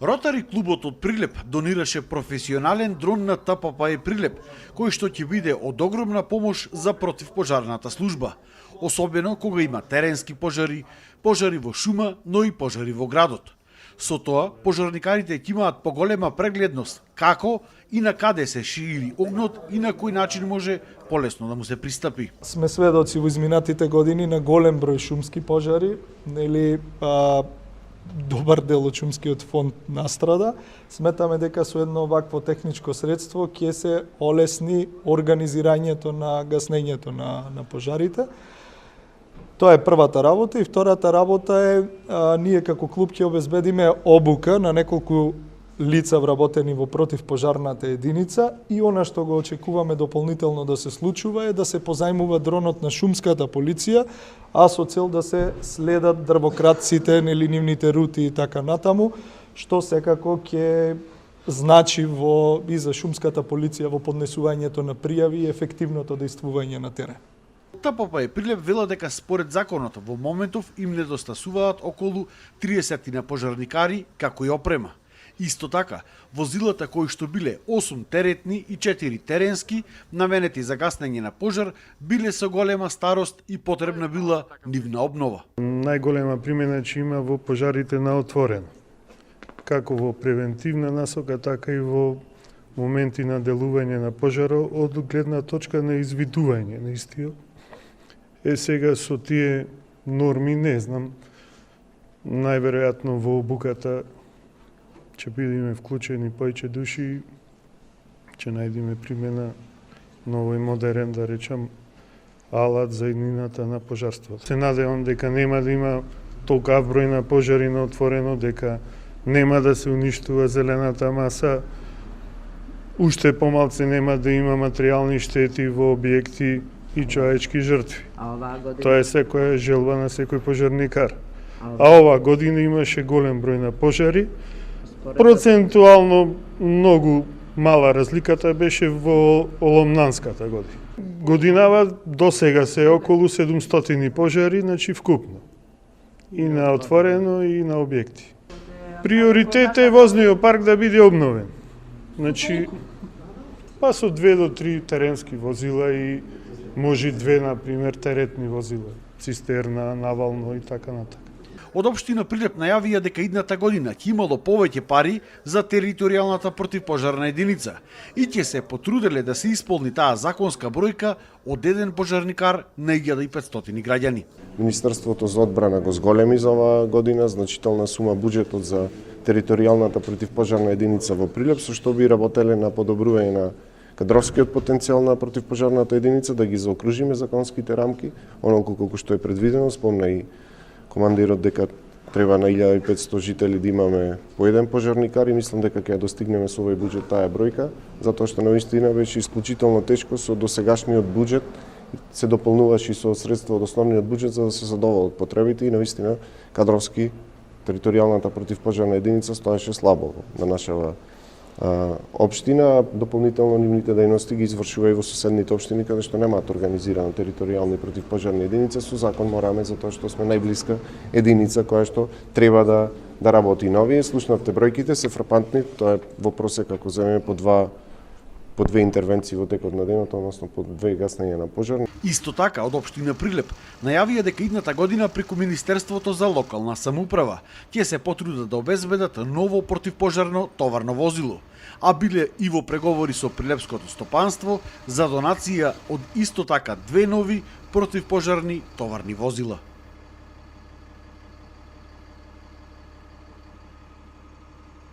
Ротари клубот од Прилеп донираше професионален дрон на ТПП Прилеп, кој што ќе биде од огромна помош за противпожарната служба, особено кога има теренски пожари, пожари во шума, но и пожари во градот. Со тоа, пожарникарите ќе имаат поголема прегледност како и на каде се шири огнот и на кој начин може полесно да му се пристапи. Сме сведоци во изминатите години на голем број шумски пожари, добар дел од шумскиот фонд настрада. Сметаме дека со едно вакво техничко средство ќе се олесни организирањето на гаснењето на пожарите. Тоа е првата работа и втората работа е ние како клуб ќе обезбедиме обука на неколку лица вработени во противпожарната единица и она што го очекуваме дополнително да се случува е да се позајмува дронот на шумската полиција, а со цел да се следат дрвократците, нивните рути и така натаму, што секако ќе значи и за шумската полиција во поднесувањето на пријави и ефективното дејствување на терен. ТПП Прилеп вела дека според законот во моментов им недостасуваат околу 30 на пожарникари како и опрема. Исто така, возилата кои што биле 8 теретни и 4 теренски, наменети за гаснење на пожар, биле со голема старост и потребна била нивна обнова. Најголема примена ќе има во пожарите на отворено, како во превентивна насока, така и во моменти на делување на пожаро од гледна точка на извидување на истиот. Сега со тие норми, не знам, најверојатно во обуката ќе бидеме вклучени повеќе души, ќе најдеме примена ново и модерен, да речам, алат за иднината на пожарството. Се надевам дека нема да има толкав број на пожари на отворено, дека нема да се уништува зелената маса, уште помалце нема да има материјални штети во објекти и човечки жртви. Тоа е секоја желба на секој пожарникар. А оваа година имаше голем број на пожари. Процентуално многу мала разликата беше во Оломнанската година. Годинава до сега се околу 700 пожари, значи вкупно. И на отворено и на објекти. Приоритет е возниот парк да биде обновен. Значи, па со 2 до 3 теренски возила и може 2, например, теретни возила, цистерна, навално и така натака. Од општина Прилеп најавија дека идната година ќе имало повеќе пари за територијалната противпожарна единица и ќе се потруделе да се исполни таа законска бројка од еден пожарникар на 1500 граѓани. Министерството за одбрана го зголеми за оваа година значителна сума буџетот за територијалната противпожарна единица во Прилеп, со што би работеле на подобрување на кадровскиот потенцијал на противпожарната единица, да ги заокружиме законските рамки, онолку колку што е предвидено. Спомна и командирот дека треба на 1500 жители да имаме по еден пожарникар и мислам дека ќе достигнеме со овој буџет таа бројка, затоа што навистина беше исклучително тешко со досегашниот буџет, се дополнуваше со средства од основниот буџет за да се задоволат потребите и навистина кадровски територијалната противпожарна единица стоеше слабо на нашава општина. Дополнително нивните дејности ги извршува и во соседните општини каде што немаат организирано територијални противпожарни единици. Со закон мораме, затоа што сме најблиска единица која што треба да работи. Новие слушнавте бројките се фрапантни, тоа е во просек ако земеме по две интервенции во текот на денот, односно по 2 гаснења на пожар. Исто така, од општина Прилеп најавија дека идната година преку Министерството за локална самоуправа ќе се потрудат да обезбедат ново противпожарно товарно возило, а биле и во преговори со прилепското стопанство за донација од исто така 2 нови противпожарни товарни возила.